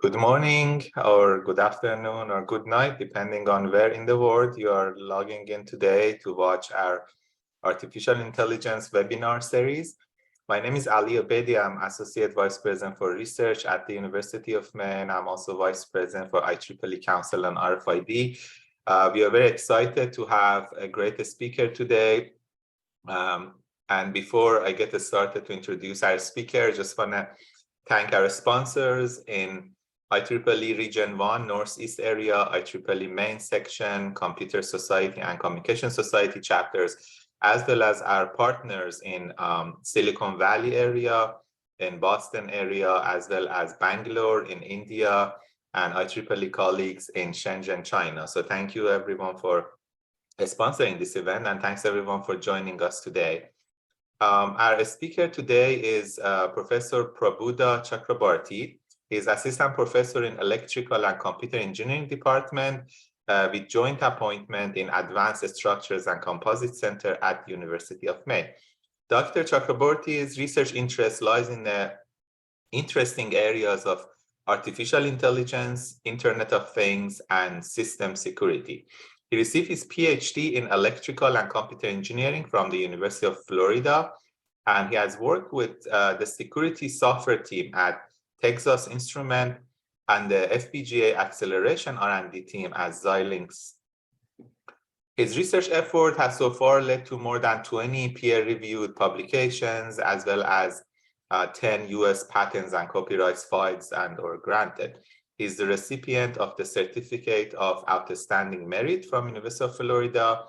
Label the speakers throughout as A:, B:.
A: Good morning, or good afternoon, or good night, depending on where in the world you are logging in today to watch our Artificial Intelligence webinar series. My name is Ali Abedi. I'm Associate Vice President for Research at the University of Maine. I'm also Vice President for IEEE Council on RFID. We are very excited to have a great speaker today. And before I get started to introduce our speaker, I just want to thank our sponsors in IEEE Region 1 Northeast area, IEEE Maine section, Computer Society and Communication Society chapters, as well as our partners in Silicon Valley area, in Boston area, as well as Bangalore in India, and IEEE colleagues in Shenzhen, China. So thank you everyone for sponsoring this event, and thanks everyone for joining us today. Our speaker today is Professor Prabuddha Chakraborty. He's Assistant Professor in Electrical and Computer Engineering Department with joint appointment in Advanced Structures and Composites Center at the University of Maine. Dr. Chakraborty's research interest lies in the interesting areas of artificial intelligence, Internet of Things, and system security. He received his PhD in electrical and computer engineering from the University of Florida, and he has worked with the security software team at Texas Instrument and the FPGA acceleration R&D team at Xilinx. His research effort has so far led to more than 20 peer-reviewed publications, as well as 10 US patents and copyrights filed and/or granted. He's the recipient of the Certificate of Outstanding Merit from University of Florida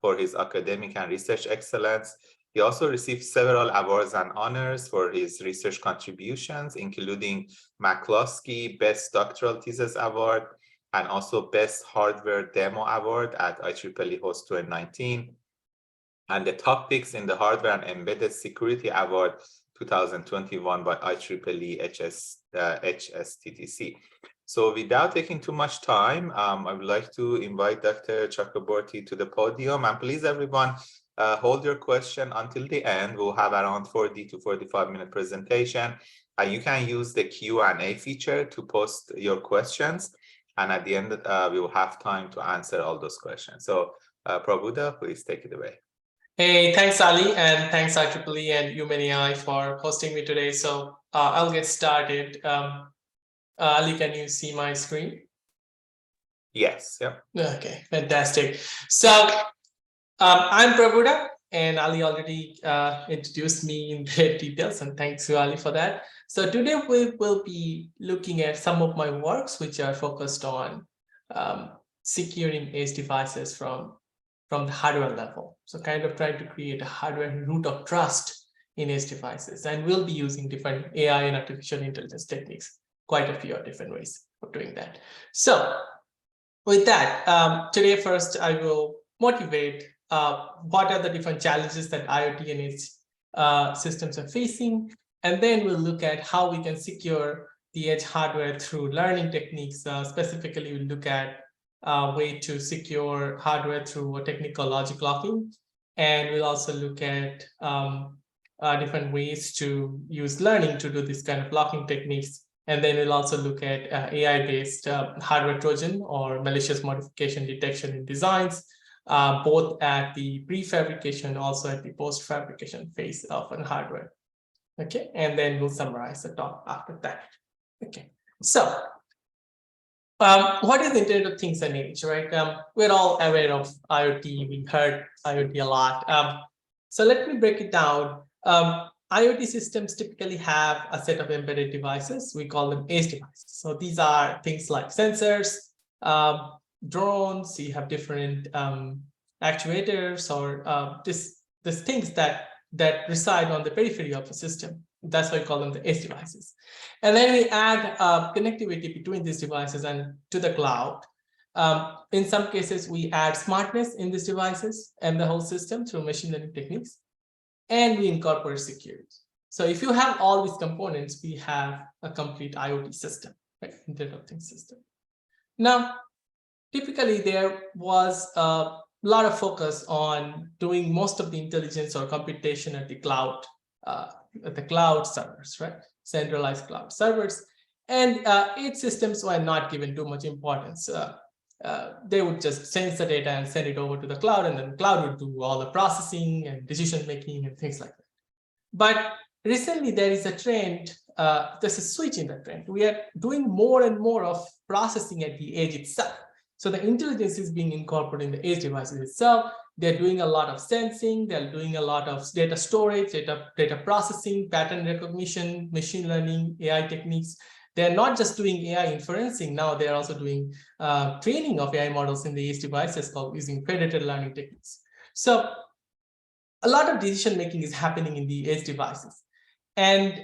A: for his academic and research excellence. He also received several awards and honors for his research contributions, including McCloskey Best Doctoral Thesis Award and also Best Hardware Demo Award at IEEE Host 2019, and the Top Picks in the Hardware and Embedded Security Award 2021 by IEEE HSTTC. So without taking too much time, I would like to invite Dr. Chakraborty to the podium. And please, everyone, hold your question until the end. We'll have around 40 to 45-minute presentation. You can use the Q&A feature to post your questions. And at the end, we will have time to answer all those questions. So Prabuddha, please take it away.
B: Hey, thanks, Ali, and thanks, IEEE and UMaine for hosting me today. So I'll get started. Ali, can you see my screen?
A: Yes. Yep.
B: Okay, fantastic. So I'm Prabuddha, and Ali already introduced me in great details, and thanks to Ali for that. So today we will be looking at some of my works which are focused on securing edge devices from the hardware level. So kind of trying to create a hardware root of trust in edge devices, and we'll be using different AI and artificial intelligence techniques, quite a few different ways of doing that. So with that, today first I will motivate what are the different challenges that IoT and its systems are facing, and then we'll look at how we can secure the edge hardware through learning techniques. Specifically, we'll look at way to secure hardware through technical logic locking, and we'll also look at different ways to use learning to do this kind of locking techniques. And then we'll also look at AI-based hardware Trojan or malicious modification detection in designs, both at the prefabrication, also at the post-fabrication phase of an hardware. Okay, and then we'll summarize the talk after that. Okay, so what is the Internet of Things and Edge, right? We're all aware of IoT. We heard IoT a lot. So let me break it down. IoT systems typically have a set of embedded devices. We call them edge devices. So these are things like sensors, drones. You have different actuators or these things that reside on the periphery of a system. That's why we call them the edge devices. And then we add connectivity between these devices and to the cloud. In some cases, we add smartness in these devices and the whole system through machine learning techniques. And we incorporate security. So if you have all these components, we have a complete IoT system, right? Internet of Things system. Now, typically there was a lot of focus on doing most of the intelligence or computation at the cloud servers, right? Centralized cloud servers. And edge systems were not given too much importance. They would just sense the data and send it over to the cloud, and then the cloud would do all the processing and decision making and things like that. But recently, there is a trend, there's a switch in the trend. We are doing more and more of processing at the edge itself. So the intelligence is being incorporated in the edge devices itself. They're doing a lot of sensing, they're doing a lot of data storage, data processing, pattern recognition, machine learning, AI techniques. They're not just doing AI inferencing, now they're also doing training of AI models in the edge devices called using predicted learning techniques. So a lot of decision making is happening in the edge devices. And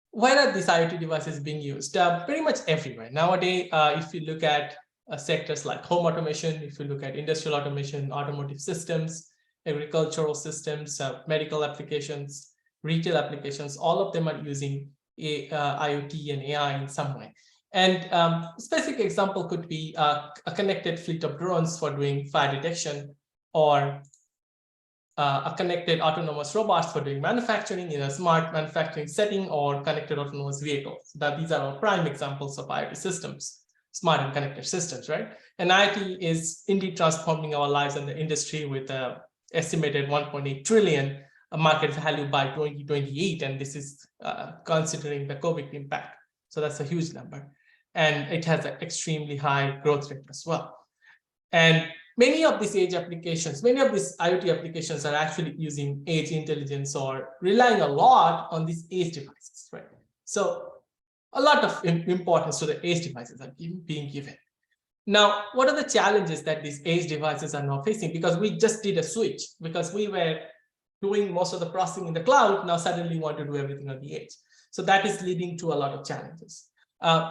B: where are these IoT devices being used? Pretty much everywhere. Nowadays, if you look at sectors like home automation, if you look at industrial automation, automotive systems, agricultural systems, medical applications, retail applications, all of them are using IoT and AI in some way. And specific example could be a connected fleet of drones for doing fire detection, or a connected autonomous robots for doing manufacturing in a smart manufacturing setting, or connected autonomous vehicles. These are all prime examples of IoT systems, smart and connected systems, right? And IoT is indeed transforming our lives and the industry with an estimated 1.8 trillion market value by 2028. And this is considering the COVID impact. So that's a huge number. And it has an extremely high growth rate as well. And many of these edge applications, many of these IoT applications are actually using edge intelligence or relying a lot on these edge devices, right? So a lot of importance to the edge devices are being given. Now, what are the challenges that these edge devices are now facing? Because we just did a switch, because we were doing most of the processing in the cloud, now suddenly want to do everything on the edge. So that is leading to a lot of challenges.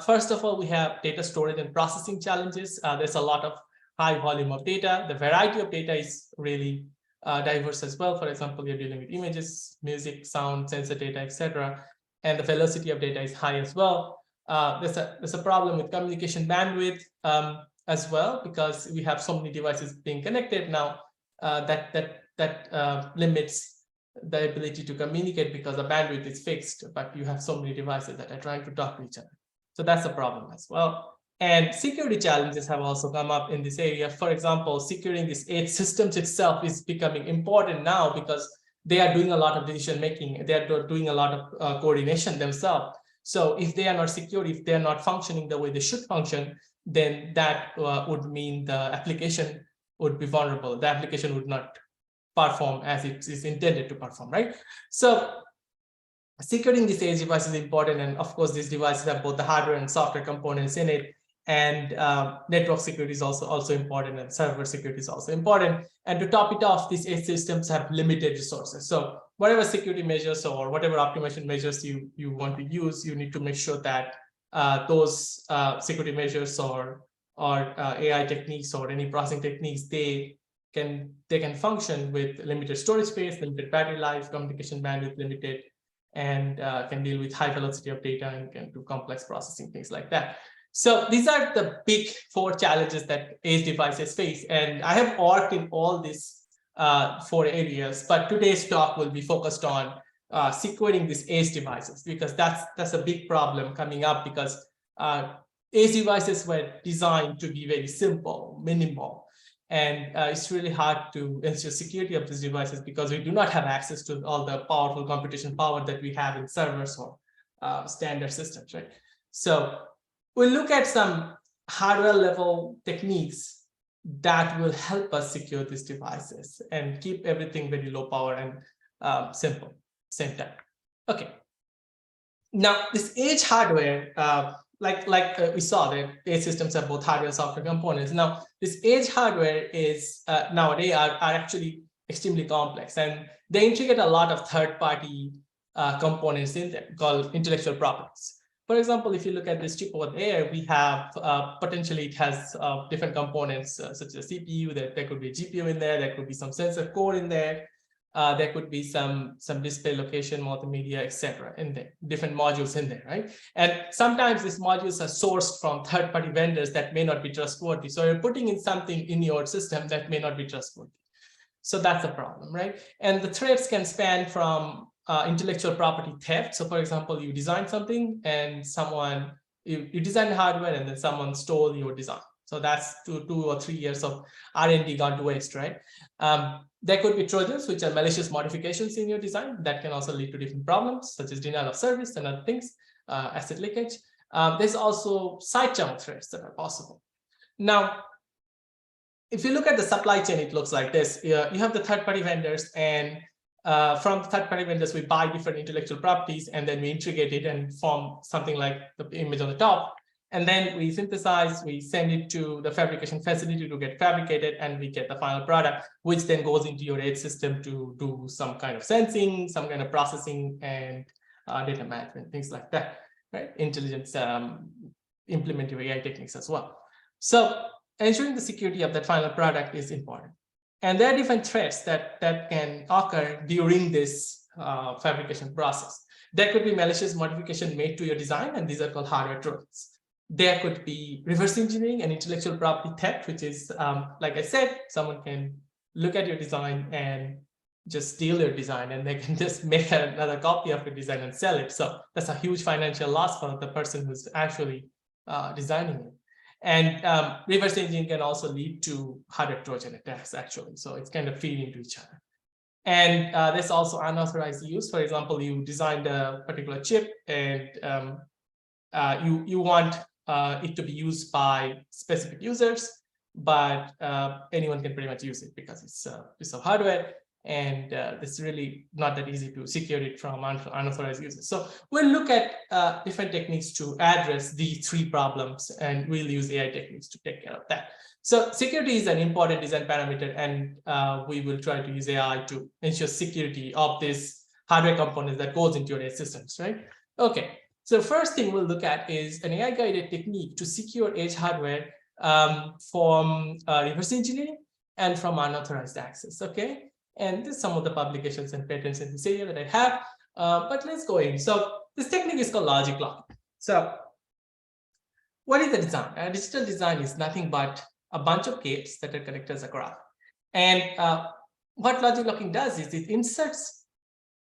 B: First of all, we have data storage and processing challenges. There's a lot of high volume of data. The variety of data is really diverse as well. For example, you're dealing with images, music, sound, sensor data, etc. And the velocity of data is high as well. There's a problem with communication bandwidth as well, because we have so many devices being connected now that limits the ability to communicate, because the bandwidth is fixed, but you have so many devices that are trying to talk to each other. So that's a problem as well. And security challenges have also come up in this area. For example, securing these edge systems itself is becoming important now, because they are doing a lot of decision making. They are doing a lot of coordination themselves. So if they are not secure, if they are not functioning the way they should function, then that would mean the application would be vulnerable. The application would not perform as it is intended to perform, right? So securing these edge devices is important. And of course, these devices have both the hardware and software components in it. And network security is also important, and server security is also important. And to top it off, these edge systems have limited resources. So whatever security measures or whatever optimization measures you want to use, you need to make sure that those security measures or AI techniques or any processing techniques, they can function with limited storage space, limited battery life, communication bandwidth limited, and can deal with high velocity of data and can do complex processing, things like that. So these are the big 4 challenges that edge devices face. And I have worked in all these 4 areas, but today's talk will be focused on securing these edge devices, because that's a big problem coming up, because edge devices were designed to be very simple, minimal. And it's really hard to ensure security of these devices, because we do not have access to all the powerful computation power that we have in servers or standard systems, right? So we'll look at some hardware level techniques that will help us secure these devices and keep everything very low power and simple, same time. Okay. Now, this edge hardware, like we saw, that edge systems have both hardware and software components. Now, this edge hardware is nowadays are actually extremely complex, and they integrate a lot of third-party components in there called intellectual properties. For example, if you look at this chip over there, we have potentially it has different components such as CPU. There could be a GPU in there. There could be some sensor core in there. There could be some display location, multimedia, etc. in there, different modules in there, right? And sometimes these modules are sourced from third-party vendors that may not be trustworthy. So you're putting in something in your system that may not be trustworthy. So that's a problem, right? And the threats can span from intellectual property theft. So for example, you design something and you design hardware and then someone stole your design. So that's 2 or 3 years of R&D gone to waste, right? There could be Trojans, which are malicious modifications in your design that can also lead to different problems, such as denial of service and other things, asset leakage. There's also side channel threats that are possible. Now, if you look at the supply chain, it looks like this. You have the third-party vendors, and from third-party vendors, we buy different intellectual properties, and then we integrate it and form something like the image on the top. And then we synthesize, we send it to the fabrication facility to get fabricated, and we get the final product, which then goes into your edge system to do some kind of sensing, some kind of processing, and data management, things like that, right? Intelligence, implement your AI techniques as well. So ensuring the security of that final product is important. And there are different threats that can occur during this fabrication process. There could be malicious modification made to your design, and these are called hardware trojans. There could be reverse engineering and intellectual property theft, which is, like I said, someone can look at your design and just steal your design, and they can just make another copy of your design and sell it. So that's a huge financial loss for the person who's actually designing it. And reverse engineering can also lead to hardware Trojan attacks, actually. So it's kind of feeding into each other. And there's also unauthorized use. For example, you designed a particular chip, and you want it to be used by specific users, but anyone can pretty much use it because it's a piece of hardware, and it's really not that easy to secure it from unauthorized users. So we'll look at different techniques to address these 3 problems, and we'll use AI techniques to take care of that. So security is an important design parameter, and we will try to use AI to ensure security of this hardware components that goes into your AI systems, right? Okay, so first thing we'll look at is an AI-guided technique to secure edge hardware from reverse engineering and from unauthorized access, okay? And this is some of the publications and patents in this area that I have, but let's go in. So this technique is called logic locking. So what is the design? A digital design is nothing but a bunch of gates that are connected as a graph. And what logic locking does is it inserts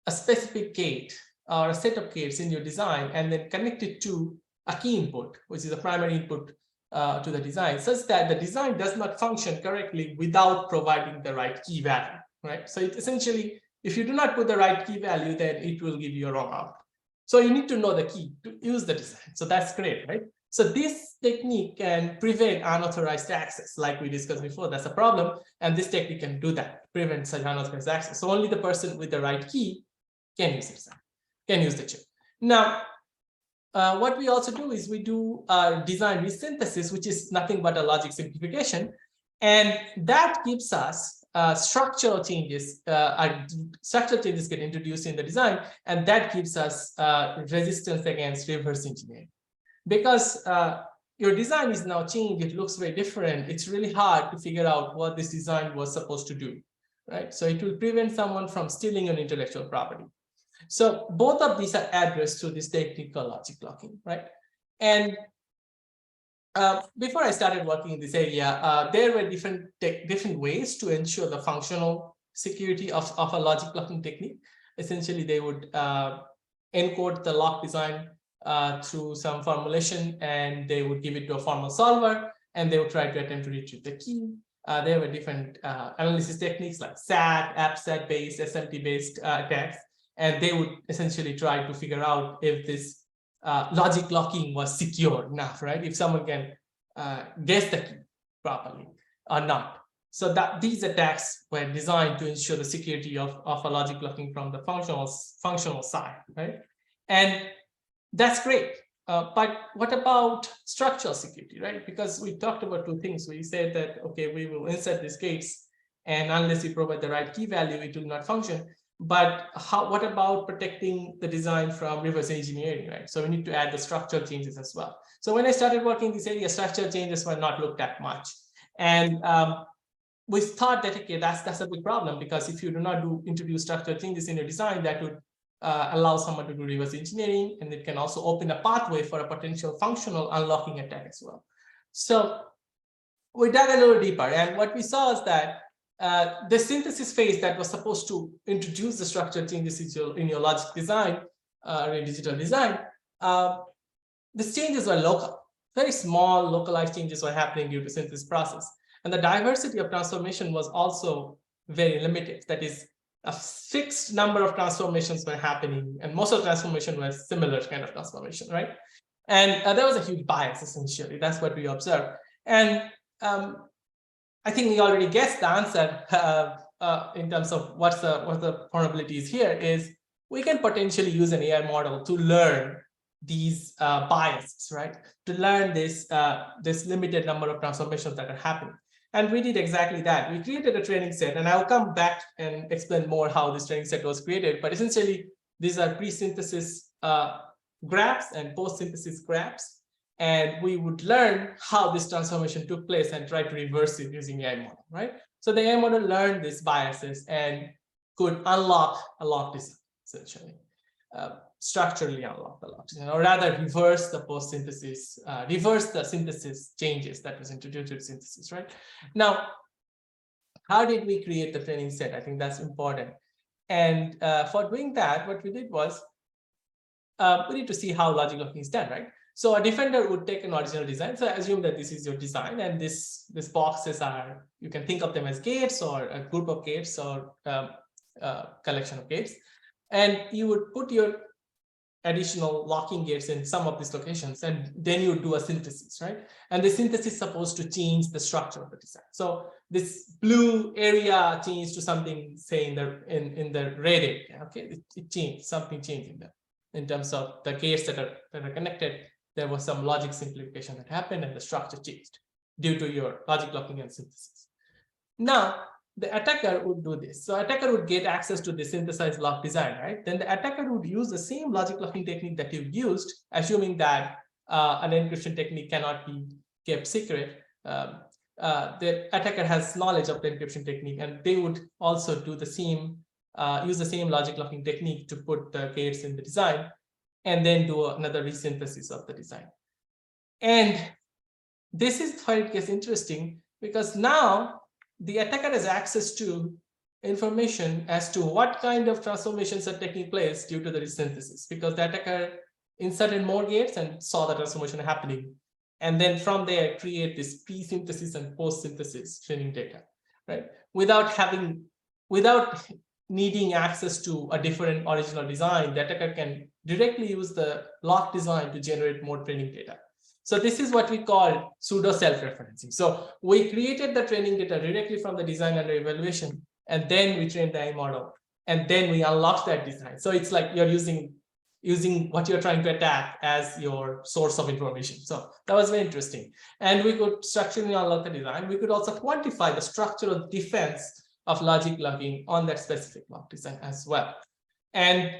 B: a specific gate or a set of gates in your design and then connect it to a key input, which is a primary input to the design, such that the design does not function correctly without providing the right key value. Right. So it essentially, if you do not put the right key value, then it will give you a wrong output. So you need to know the key to use the design. So that's great, right? So this technique can prevent unauthorized access, like we discussed before. That's a problem, and this technique can do that, prevent such unauthorized access. So only the person with the right key can use it, can use the chip. Now, what we also do is we do design resynthesis, which is nothing but a logic simplification, and that gives us structural changes get introduced in the design, and that gives us resistance against reverse engineering. Because your design is now changed, it looks very different, it's really hard to figure out what this design was supposed to do, right? So it will prevent someone from stealing an intellectual property. So both of these are addressed through this technique called logic locking, right? And before I started working in this area, there were different ways to ensure the functional security of a logic locking technique. Essentially, they would encode the lock design through some formulation, and they would give it to a formal solver, and they would try to attempt to retrieve the key. There were different analysis techniques like SAT, AppSat-based, SMT-based attacks, and they would essentially try to figure out if this logic locking was secure enough, right? If someone can guess the key properly or not. So that these attacks were designed to ensure the security of a logic locking from the functional side, right? And that's great. But what about structural security, right? Because we talked about 2 things. We said that, okay, we will insert these gates, and unless we provide the right key value, it will not function. But what about protecting the design from reverse engineering, right? So we need to add the structural changes as well. So when I started working in this area, structural changes were not looked at much. And we thought that, okay, that's a big problem, because if you do not introduce structural changes in your design, that would allow someone to do reverse engineering, and it can also open a pathway for a potential functional unlocking attack as well. So we dug a little deeper, and what we saw is that the synthesis phase that was supposed to introduce the structure changes in your logic design or in digital design, these changes were local. Very small localized changes were happening due to synthesis process. And the diversity of transformation was also very limited. That is, a fixed number of transformations were happening, and most of the transformation was similar kind of transformation, right? And there was a huge bias, essentially. That's what we observed. And I think we already guessed the answer in terms of what the vulnerabilities here is. We can potentially use an AI model to learn these biases, right? To learn this limited number of transformations that are happening. And we did exactly that. We created a training set, and I'll come back and explain more how this training set was created. But essentially, these are pre-synthesis graphs and post-synthesis graphs. And we would learn how this transformation took place and try to reverse it using AI model, right? So the AI model learned these biases and could unlock a lock design, essentially. Structurally unlock the lock design, or rather reverse the post-synthesis, reverse the synthesis changes that was introduced to synthesis, right? Now, how did we create the training set? I think that's important. And for doing that, what we did was, we need to see how logic locking is done, right? So a defender would take an original design. So assume that this is your design, and these boxes are, you can think of them as gates or a group of gates or collection of gates. And you would put your additional locking gates in some of these locations, and then you do a synthesis, right? And the synthesis is supposed to change the structure of the design. So this blue area changed to something, say in the red area, okay? It changed, something changed in there. In terms of the gates that are connected, there was some logic simplification that happened, and the structure changed due to your logic locking and synthesis. Now, the attacker would do this. So attacker would get access to the synthesized lock design, right? Then the attacker would use the same logic locking technique that you've used, assuming that an encryption technique cannot be kept secret. The attacker has knowledge of the encryption technique, and they would also do the same, use the same logic locking technique to put the gates in the design, and then do another resynthesis of the design. And this is where it gets interesting, because now the attacker has access to information as to what kind of transformations are taking place due to the resynthesis, because the attacker inserted more gates and saw the transformation happening. And then from there, create this pre-synthesis and post-synthesis training data, right? Without needing access to a different original design, the attacker can directly use the lock design to generate more training data. So this is what we call pseudo self-referencing. So we created the training data directly from the design under evaluation, and then we trained the AI model, and then we unlock that design. So it's like you're using what you're trying to attack as your source of information. So that was very interesting. And we could structurally unlock the design. We could also quantify the structural defense of logic locking on that specific lock design as well. And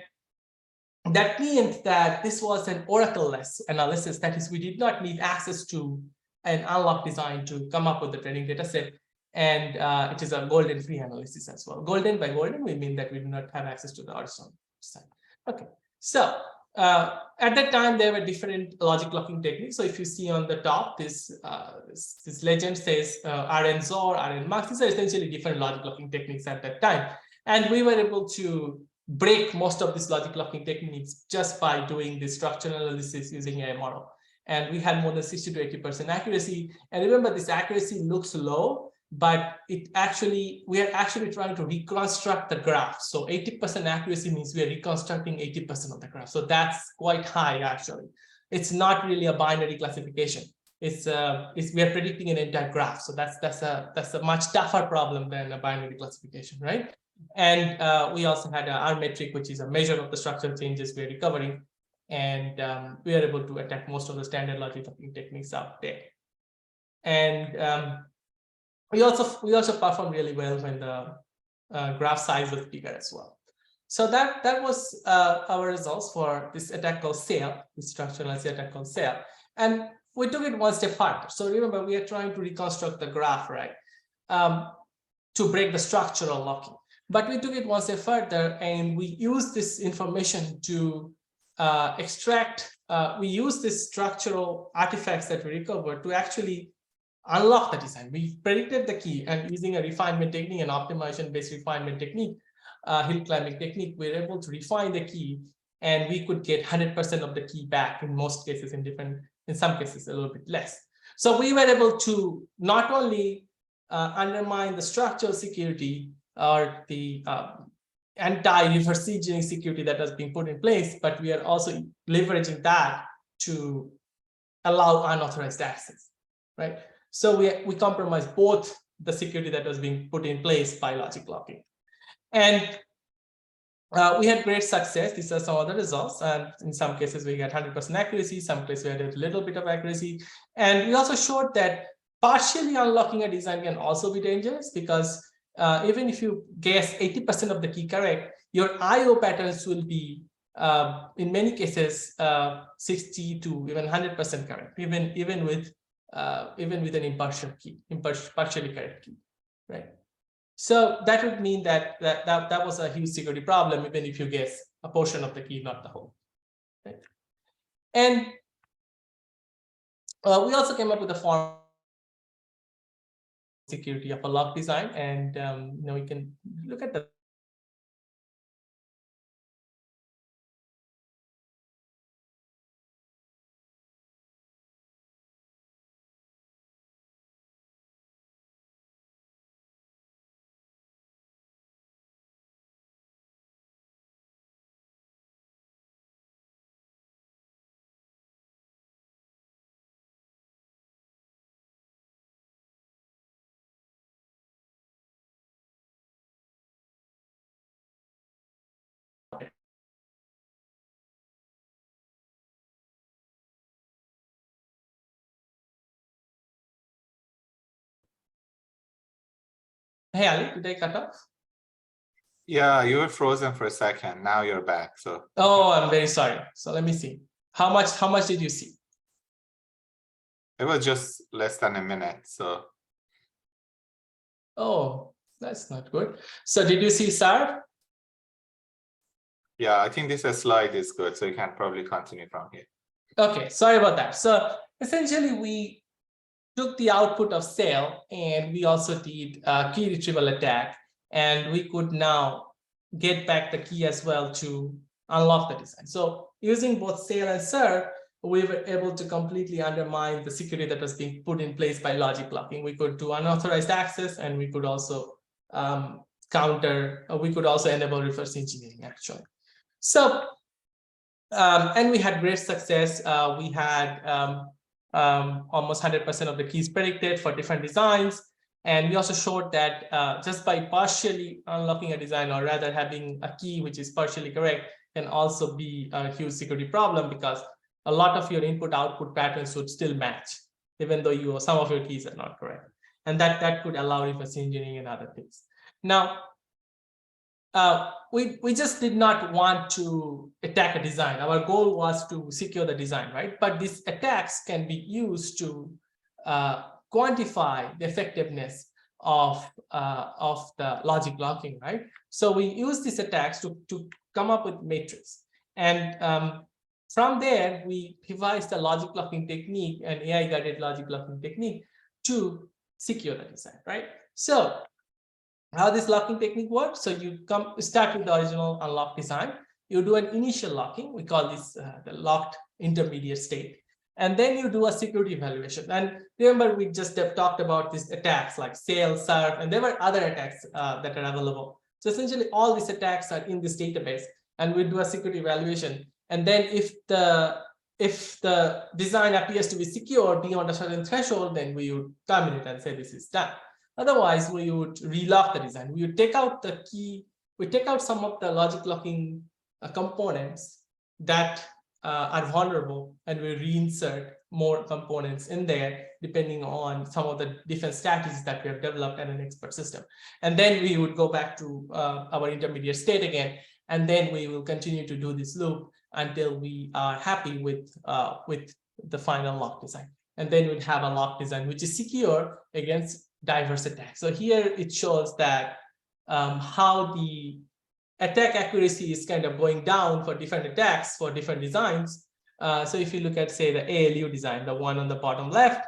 B: that means that this was an oracle-less analysis. That is, we did not need access to an unlock design to come up with the training data set. And it is a golden free analysis as well. Golden by golden, we mean that we do not have access to the original design. Okay, so at that time, there were different logic locking techniques. So if you see on the top, this legend says RN-ZOR, RN-MUX. These are essentially different logic locking techniques at that time. And we were able to break most of these logic locking techniques just by doing this structural analysis using AI model. And we had more than 60 to 80% accuracy. And remember, this accuracy looks low, but we are actually trying to reconstruct the graph. So 80% accuracy means we are reconstructing 80% of the graph. So that's quite high, actually. It's not really a binary classification. We are predicting an entire graph. So that's a much tougher problem than a binary classification, right? And we also had an R metric, which is a measure of the structural changes we are recovering. And we are able to attack most of the standard logic locking techniques out there. And we also performed really well when the graph size was bigger as well. So that was our results for this attack called SAIL, this structural attack called SAIL. And we took it one step further. So remember, we are trying to reconstruct the graph, right, to break the structural locking. But we took it one step further, and we used this information to extract. We used these structural artifacts that we recovered to actually unlock the design. We predicted the key, and using a refinement technique, an optimization-based refinement technique, hill climbing technique, we're able to refine the key, and we could get 100% of the key back in most cases, in some cases, a little bit less. So we were able to not only undermine the structural security or the anti-reverse engineering security that has been put in place, but we are also leveraging that to allow unauthorized access, right? So we compromise both the security that was being put in place by logic locking. And we had great success. These are some of the results. And in some cases, we got 100% accuracy. Some cases, we had a little bit of accuracy. And we also showed that partially unlocking a design can also be dangerous, because even if you guess 80% of the key correct, your IO patterns will be, in many cases, 60 to even 100% correct, even with an impartial key, partially correct key, right? So that would mean that was a huge security problem, even if you guess a portion of the key, not the whole. Right? And we also came up with a form security of a lock design, and we can look at the. Hey, Ali, did I cut off?
A: Yeah, you were frozen for a second. Now you're back. So.
B: Oh, I'm very sorry. So let me see. How much did you see?
A: It was just less than a minute. So.
B: Oh, that's not good. So did you see Sarv?
A: Yeah, I think this slide is good. So you can probably continue from here.
B: Okay, sorry about that. So essentially, we took the output of sale, and we also did a key retrieval attack, and we could now get back the key as well to unlock the design. So using both sale and serve, we were able to completely undermine the security that was being put in place by logic locking. We could do unauthorized access, and we could also we could also enable reverse engineering, actually. So, and we had great success. We had almost 100% of the keys predicted for different designs. And we also showed that just by partially unlocking a design, or rather having a key which is partially correct, can also be a huge security problem, because a lot of your input-output patterns would still match, even though some of your keys are not correct. And that could allow reverse engineering and other things. Now, we just did not want to attack a design. Our goal was to secure the design, right? But these attacks can be used to quantify the effectiveness of the logic locking, right? So we use these attacks to come up with matrix. And from there, we devised a logic locking technique, an AI-guided logic locking technique, to secure the design, right? So how this locking technique works? So you start with the original unlock design. You do an initial locking. We call this the locked intermediate state. And then you do a security evaluation. And remember, we just talked about these attacks like sale, serve, and there were other attacks that are available. So essentially, all these attacks are in this database, and we do a security evaluation. And then if the design appears to be secure beyond a certain threshold, then we would terminate and say this is done. Otherwise, we would relock the design. We would take out the key. We take out some of the logic locking components that are vulnerable, and we reinsert more components in there, depending on some of the different strategies that we have developed in an expert system. And then we would go back to our intermediate state again, and then we will continue to do this loop until we are happy with the final lock design. And then we'd have a lock design which is secure against diverse attacks. So here it shows that how the attack accuracy is kind of going down for different attacks for different designs. So if you look at, say, the ALU design, the one on the bottom left,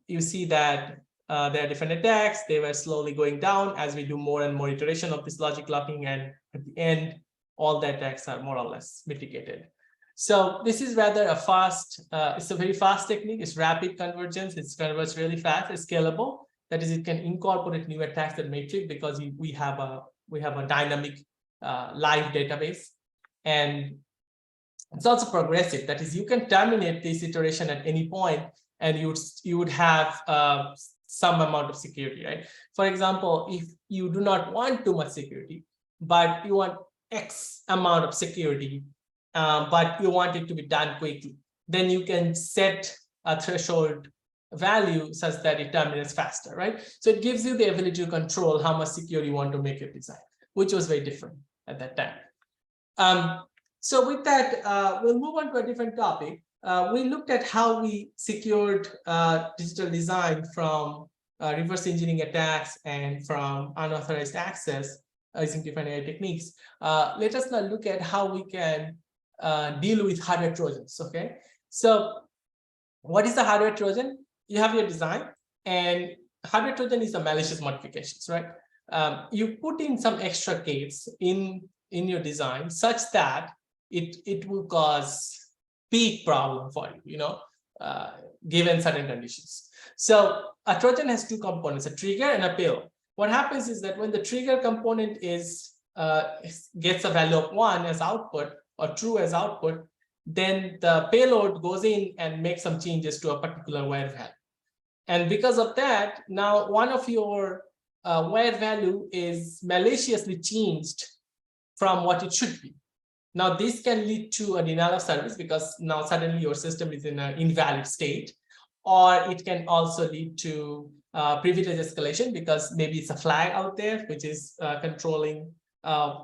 B: you see that there are different attacks. They were slowly going down as we do more and more iteration of this logic locking, and at the end, all the attacks are more or less mitigated. So this is rather a fast, it's a very fast technique. It's rapid convergence. It's converged really fast. It's scalable. That is, it can incorporate new attacks at matrix because we have a dynamic live database, and it's also progressive. That is, you can terminate this iteration at any point, and you would have some amount of security, right? For example, if you do not want too much security, but you want X amount of security, but you want it to be done quickly, then you can set a threshold value such that it terminates faster, right? So it gives you the ability to control how much secure you want to make your design, which was very different at that time. So with that, we'll move on to a different topic. We looked at how we secured digital design from reverse engineering attacks and from unauthorized access using different AI techniques. Let us now look at how we can deal with hardware trojans. Okay, so what is the hardware trojan? You have your design, and hardware trojan is a malicious modifications, right? You put in some extra gates in your design such that it will cause peak problem for you, given certain conditions. So a trojan has two components, a trigger and a payload. What happens is that when the trigger component gets a value of 1 as output or true as output, then the payload goes in and makes some changes to a particular wire value. And because of that, now one of your wire value is maliciously changed from what it should be. Now, this can lead to a denial of service because now suddenly your system is in an invalid state, or it can also lead to privilege escalation because maybe it's a flag out there which is controlling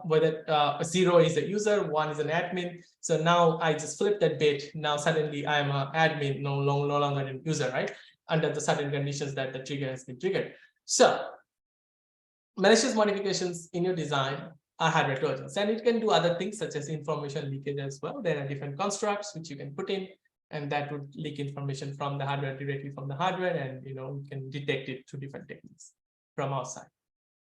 B: whether 0 is a user, 1 is an admin. So now I just flip that bit. Now suddenly I'm an admin, no longer a user, right? Under the certain conditions that the trigger has been triggered. So malicious modifications in your design are hardware trojans, and it can do other things such as information leakage as well. There are different constructs which you can put in, and that would leak information from the hardware directly from the hardware, and you can detect it through different techniques from outside.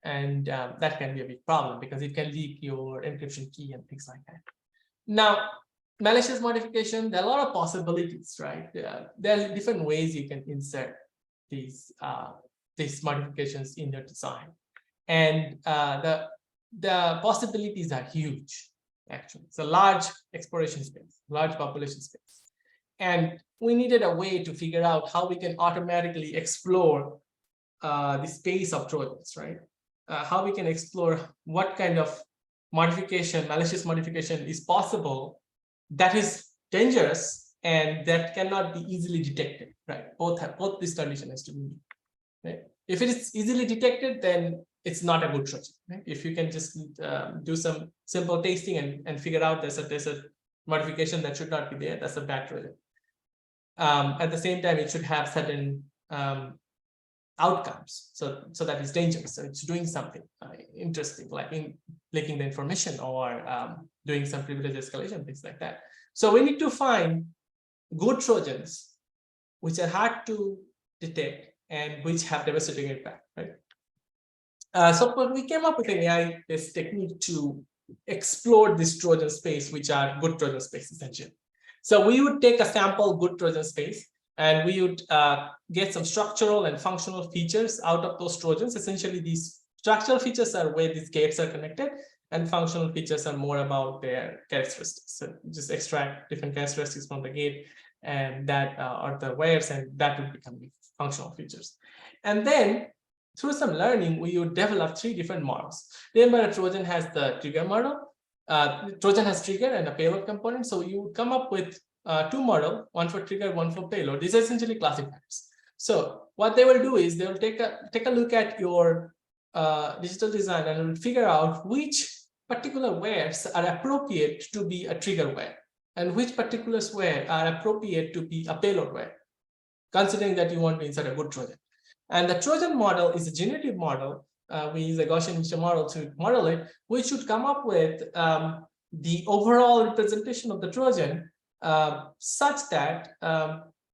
B: And that can be a big problem because it can leak your encryption key and things like that. Now, malicious modification, there are a lot of possibilities, right? There are different ways you can insert these modifications in your design, and the possibilities are huge. Actually, it's a large exploration space, large population space, and we needed a way to figure out how we can automatically explore the space of trojans, right? How we can explore what kind of modification, malicious modification is possible that is dangerous and that cannot be easily detected, right? Both this condition has to be met, right? If it is easily detected, then it's not a good trojan, right? If you can just do some simple testing and figure out there's a modification that should not be there, that's a bad trojan. At the same time, it should have certain outcomes, so that is dangerous. So it's doing something interesting, like in leaking the information or doing some privilege escalation, things like that. So we need to find good trojans which are hard to detect and which have devastating impact, right? So we came up with an AI-based technique to explore this trojan space, which are good trojan space essentially. So we would take a sample good trojan space, and we would get some structural and functional features out of those trojans. Essentially, these structural features are where these gates are connected, and functional features are more about their characteristics. So just extract different characteristics from the gate, and that are the wires, and that would become the functional features. And then through some learning, we would develop 3 different models. Remember, a Trojan has the trigger model. Trojan has trigger and a payload component. So you would come up with 2 models, one for trigger, one for payload. These are essentially classifiers. So what they will do is they will take a look at your digital design and will figure out which particular wares are appropriate to be a trigger ware and which particular ware are appropriate to be a payload ware, considering that you want to insert a good Trojan. And the Trojan model is a generative model. We use a Gaussian mixture model to model it, which should come up with the overall representation of the Trojan such that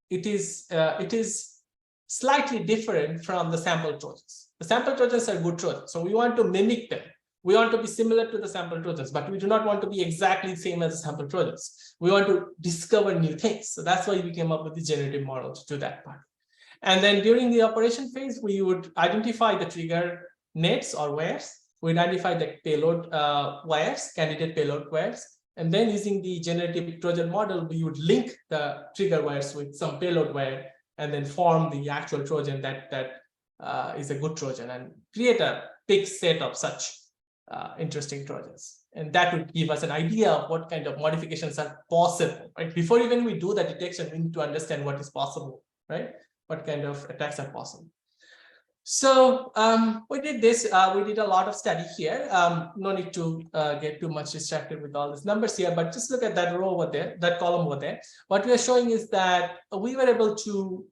B: it is slightly different from the sample Trojans. The sample Trojans are good Trojans, so we want to mimic them. We want to be similar to the sample Trojans, but we do not want to be exactly the same as the sample Trojans. We want to discover new things. So that's why we came up with the generative model to do that part. And then during the operation phase, we would identify the trigger nets or wires. We identify the payload wires, candidate payload wires. And then using the generative Trojan model, we would link the trigger wires with some payload wire and then form the actual Trojan that is a good Trojan and create a big set of such interesting Trojans. And that would give us an idea of what kind of modifications are possible, right? Before even we do the detection, we need to understand what is possible, right? What kind of attacks are possible. So we did this, we did a lot of study here. No need to get too much distracted with all these numbers here, but just look at that row over there, that column over there. What we are showing is that we were able to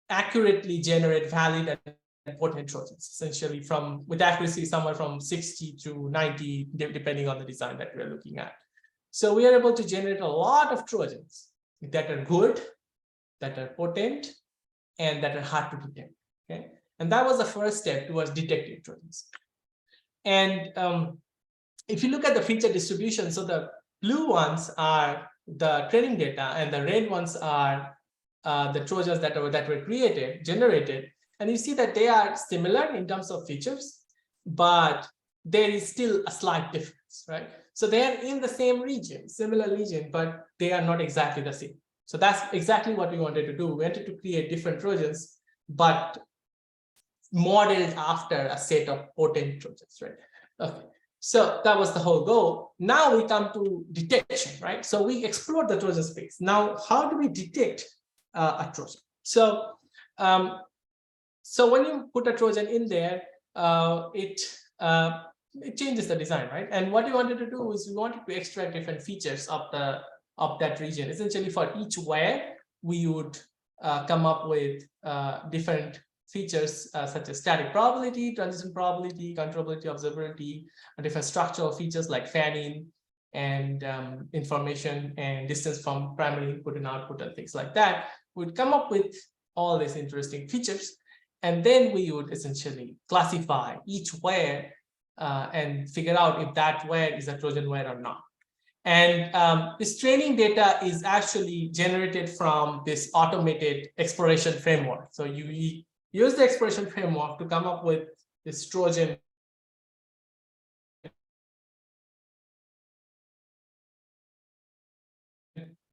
B: accurately generate valid and potent Trojans, essentially with accuracy somewhere from 60 to 90, depending on the design that we're looking at. So we are able to generate a lot of Trojans that are good, that are potent, and that are hard to detect, okay? And that was the first step towards detecting Trojans. And if you look at the feature distribution, so the blue ones are the training data, and the red ones are the Trojans that were generated. And you see that they are similar in terms of features, but there is still a slight difference, right? So they are in the same region, similar region, but they are not exactly the same. So that's exactly what we wanted to do. We wanted to create different Trojans, but modeled after a set of potent Trojans, right? Okay, so that was the whole goal. Now we come to detection, right? So we explored the Trojan space. Now, how do we detect a Trojan? So, so when you put a Trojan in there, it changes the design, right? And what we wanted to do is we wanted to extract different features of that region. Essentially, for each wire, we would come up with different features such as static probability, transition probability, controllability, observability, different structural features like fan-in and information and distance from primary input and output and things like that. We'd come up with all these interesting features, and then we would essentially classify each wire and figure out if that wire is a Trojan wire or not. And this training data is actually generated from this automated exploration framework. So you use the exploration framework to come up with this Trojan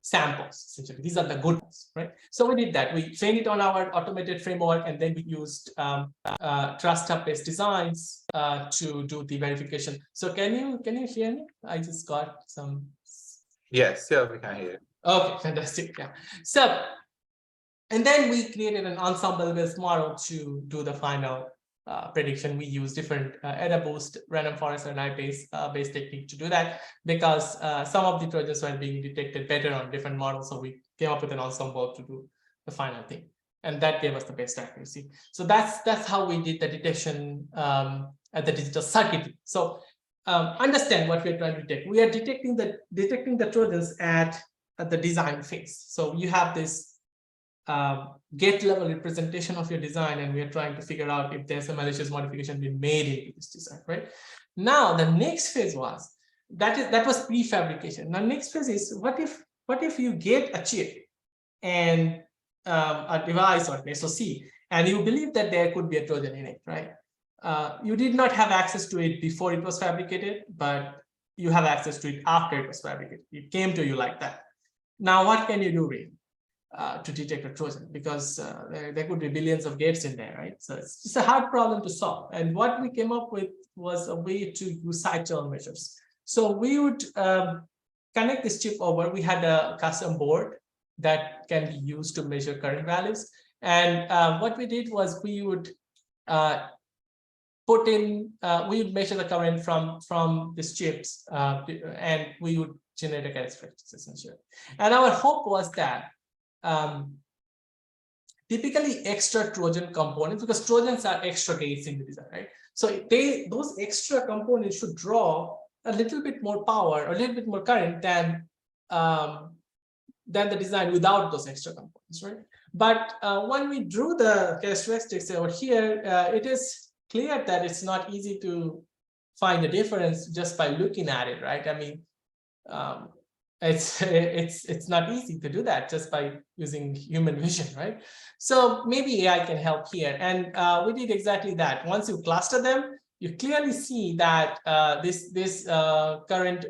B: samples, essentially. These are the good ones, right? So we did that. We trained it on our automated framework, and then we used trust-based designs to do the verification. So can you hear me? I just got some.
A: Yes, yeah, we can hear.
B: Okay, fantastic. Yeah. So, and then we created an ensemble-based model to do the final prediction. We use different AdaBoost, random forest, and based technique to do that, because some of the Trojans were being detected better on different models. So we came up with an ensemble to do the final thing, and that gave us the best accuracy. So that's how we did the detection at the digital circuit. So understand what we're trying to detect. We are detecting the Trojans at the design phase. So you have this gate level representation of your design, and we are trying to figure out if there's a malicious modification being made into this design, right? Now the next phase was that was prefabrication. Now next phase is what if you get a chip and a device or an SoC, and you believe that there could be a Trojan in it, right? You did not have access to it before it was fabricated, but you have access to it after it was fabricated. It came to you like that. Now what can you do really? To detect a Trojan, because there could be billions of gates in there, right? So it's a hard problem to solve. And what we came up with was a way to use side-channel measures. So we would connect this chip over. We had a custom board that can be used to measure current values. And what we did was we would we would measure the current from these chips, and we would generate a characteristics essentially. And our hope was that typically extra Trojan components, because Trojans are extra gates in the design, right? So those extra components should draw a little bit more power or a little bit more current than than the design without those extra components, right? But when we drew the characteristics over here, it is clear that it's not easy to find the difference just by looking at it, right? I mean, it's not easy to do that just by using human vision, right? So maybe AI can help here, and we did exactly that. Once you cluster them, you clearly see that this current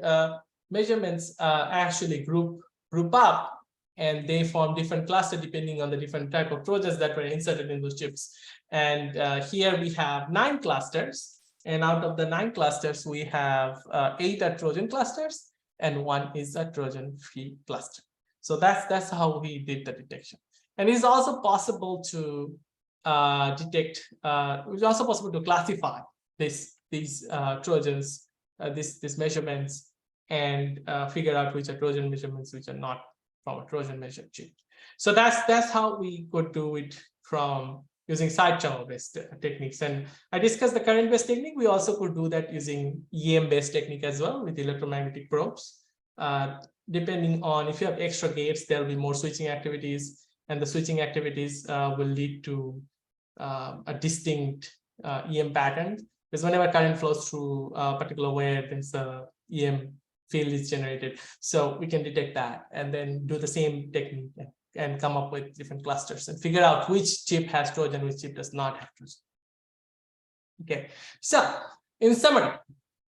B: measurements actually group up, and they form different clusters depending on the different type of Trojans that were inserted in those chips. And here we have 9 clusters, and out of the 9 clusters, we have 8 are Trojan clusters, and 1 is a Trojan-free cluster. So that's how we did the detection. And it's also possible to detect. It's also possible to classify these Trojans, these measurements, and figure out which are Trojan measurements, which are not from a Trojan measured chip. So that's how we could do it from using side channel based techniques. And I discussed the current based technique. We also could do that using EM based technique as well with electromagnetic probes. Depending on if you have extra gates, there will be more switching activities, and the switching activities will lead to a distinct EM pattern. Because whenever current flows through a particular way, there's a EM field is generated. So we can detect that and then do the same technique and come up with different clusters and figure out which chip has Trojan, which chip does not have Trojan. Okay, so in summary,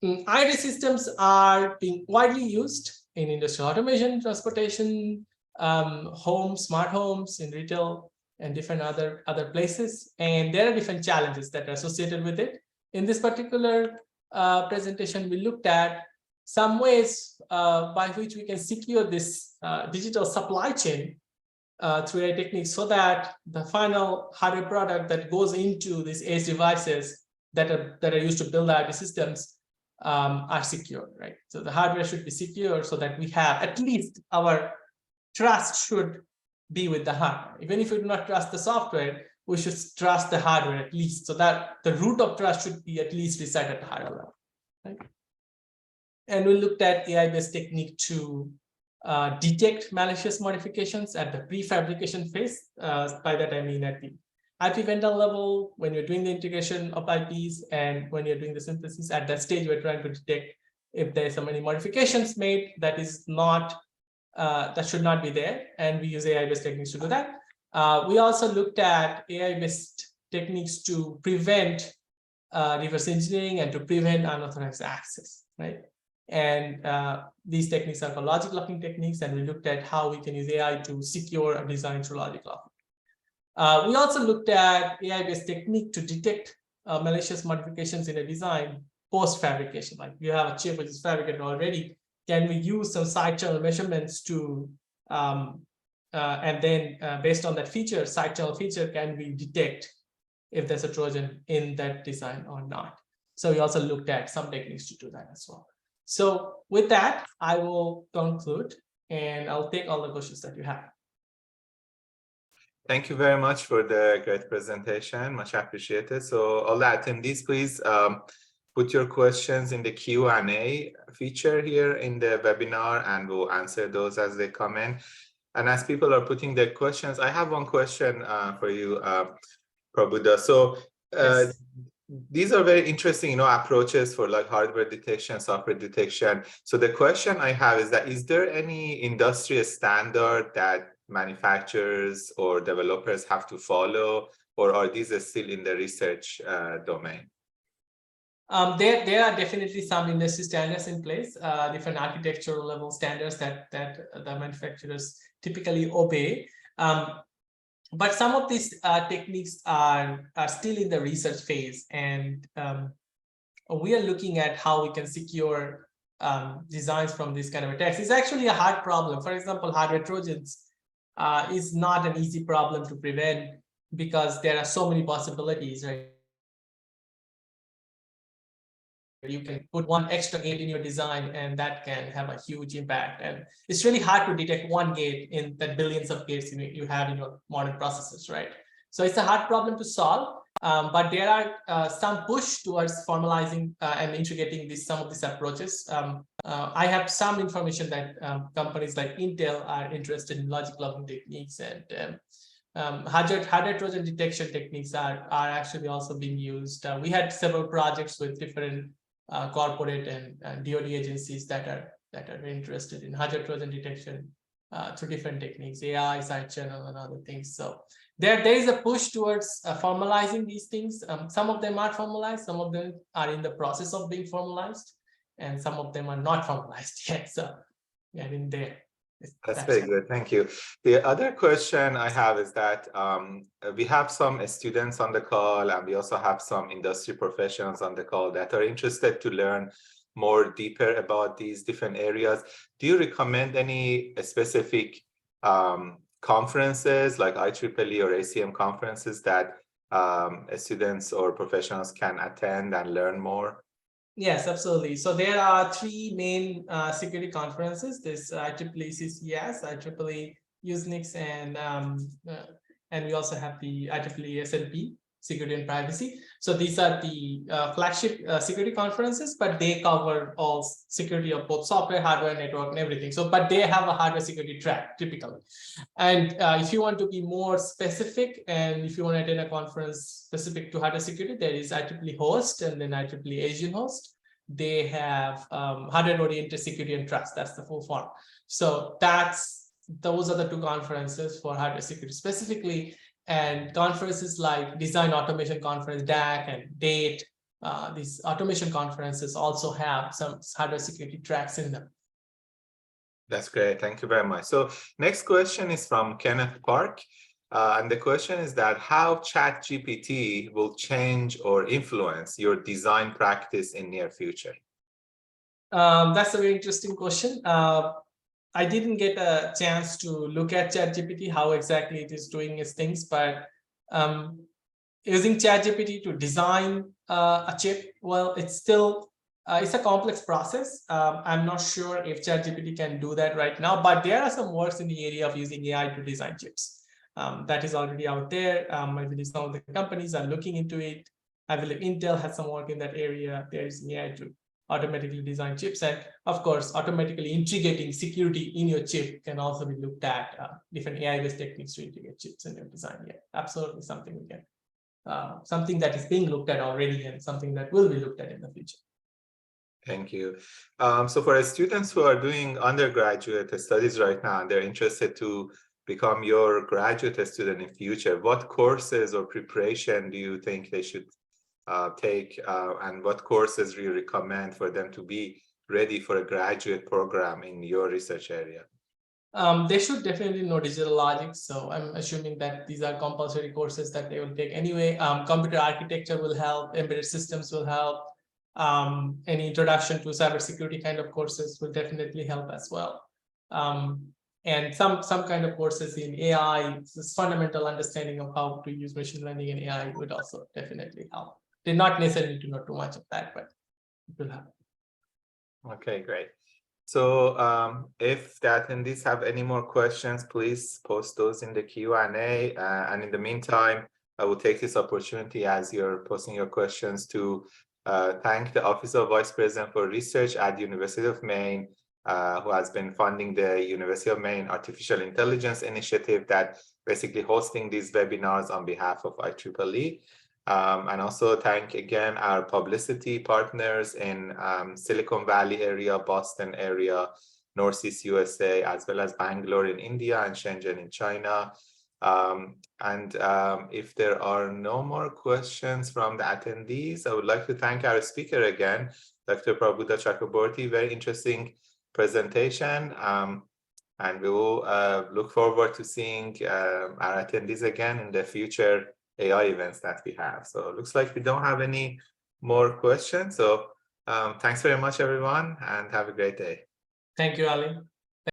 B: IoT systems are being widely used in industrial automation, transportation, homes, smart homes, in retail, and different other places. And there are different challenges that are associated with it. In this particular presentation, we looked at some ways by which we can secure this digital supply chain through AI techniques, so that the final hardware product that goes into these edge devices that are used to build IoT systems are secure, right? So the hardware should be secure so that we have at least our trust should be with the hardware. Even if we do not trust the software, we should trust the hardware at least, so that the root of trust should be at least reside at the hardware level, right? And we looked at AI-based technique to detect malicious modifications at the prefabrication phase. By that I mean at the IP vendor level, when you're doing the integration of IPs, and when you're doing the synthesis, at that stage, we're trying to detect if there's so many modifications made that is not, that should not be there. And we use AI-based techniques to do that. We also looked at AI-based techniques to prevent reverse engineering and to prevent unauthorized access, right? And these techniques are called logic locking techniques, and we looked at how we can use AI to secure a design through logic locking. We also looked at AI-based technique to detect malicious modifications in a design post-fabrication. Like you have a chip which is fabricated already, can we use some side channel measurements to, and then based on that feature, side channel feature, can we detect if there's a Trojan in that design or not? So we also looked at some techniques to do that as well. So with that, I will conclude, and I'll take all the questions that you have.
A: Thank you very much for the great presentation. Much appreciated. So all the attendees, please put your questions in the Q&A feature here in the webinar, and we'll answer those as they come in. And as people are putting their questions, I have one question for you, Prabuddha. So
B: Yes.
A: these are very interesting, approaches for like hardware detection, software detection. So the question I have is that, is there any industry standard that manufacturers or developers have to follow, or are these still in the research domain?
B: There are definitely some industry standards in place, different architectural level standards that the manufacturers typically obey. But some of these techniques are still in the research phase, and we are looking at how we can secure designs from this kind of attacks. It's actually a hard problem. For example, hardware Trojans is not an easy problem to prevent because there are so many possibilities, right? You can put one extra gate in your design, and that can have a huge impact. And it's really hard to detect one gate in the billions of gates you have in your modern processors, right? So it's a hard problem to solve. But there are some push towards formalizing and integrating some of these approaches. I have some information that companies like Intel are interested in logic logging techniques, and hardware Trojan detection techniques are actually also being used. We had several projects with different corporate and DoD agencies that are interested in hardware Trojan detection through different techniques, AI, side channel, and other things. So there is a push towards formalizing these things. Some of them are formalized, some of them are in the process of being formalized, and some of them are not formalized yet. So yeah, in there.
A: That's very good. Thank you. The other question I have is that we have some students on the call, and we also have some industry professionals on the call that are interested to learn more deeper about these different areas. Do you recommend any specific conferences like IEEE or ACM conferences that students or professionals can attend and learn more?
B: Yes, absolutely. So there are three main security conferences: this IEEE CCS, IEEE Usenix, and we also have the IEEE SNP, Security and Privacy. So these are the flagship security conferences, but they cover all security of both software, hardware, network, and everything. So, but they have a hardware security track typically. And if you want to be more specific, and if you want to attend a conference specific to hardware security, there is IEEE Host and then IEEE Asian Host. They have hardware-oriented security and trust. That's the full form. So those are the two conferences for hardware security specifically. And conferences like Design Automation Conference, DAC, and DATE, these automation conferences also have some hardware security tracks in them.
A: That's great. Thank you very much. So next question is from Kenneth Park. And the question is that how ChatGPT will change or influence your design practice in near future?
B: That's a very interesting question. I didn't get a chance to look at ChatGPT, how exactly it is doing its things, but using ChatGPT to design a chip, well, it's still it's a complex process. I'm not sure if ChatGPT can do that right now, but there are some works in the area of using AI to design chips. That is already out there. I believe some of the companies are looking into it. I believe Intel has some work in that area. There is AI to automatically design chips, and of course, automatically integrating security in your chip can also be looked at. Different AI-based techniques to integrate chips in your design. Yeah, absolutely something we can, something that is being looked at already, and something that will be looked at in the future.
A: Thank you. So for students who are doing undergraduate studies right now, and they're interested to become your graduate student in future, what courses or preparation do you think they should take, and what courses do you recommend for them to be ready for a graduate program in your research area?
B: They should definitely know digital logic. So I'm assuming that these are compulsory courses that they will take anyway. Computer architecture will help, embedded systems will help. Any introduction to cybersecurity kind of courses will definitely help as well. And some kind of courses in AI, this fundamental understanding of how to use machine learning and AI would also definitely help. They not necessarily need to know too much of that, but it will help.
A: Okay, great. So if the attendees have any more questions, please post those in the Q&A. And in the meantime, I will take this opportunity as you're posting your questions to thank the Office of Vice President for Research at the University of Maine, who has been funding the University of Maine Artificial Intelligence Initiative that basically hosting these webinars on behalf of IEEE. And also thank again our publicity partners in Silicon Valley area, Boston area, Northeast USA, as well as Bangalore in India and Shenzhen in China. If there are no more questions from the attendees, I would like to thank our speaker again, Dr. Prabuddha Chakraborty. Very interesting presentation. And we will look forward to seeing our attendees again in the future AI events that we have. So it looks like we don't have any more questions. So thanks very much, everyone, and have a great day.
B: Thank you, Ali.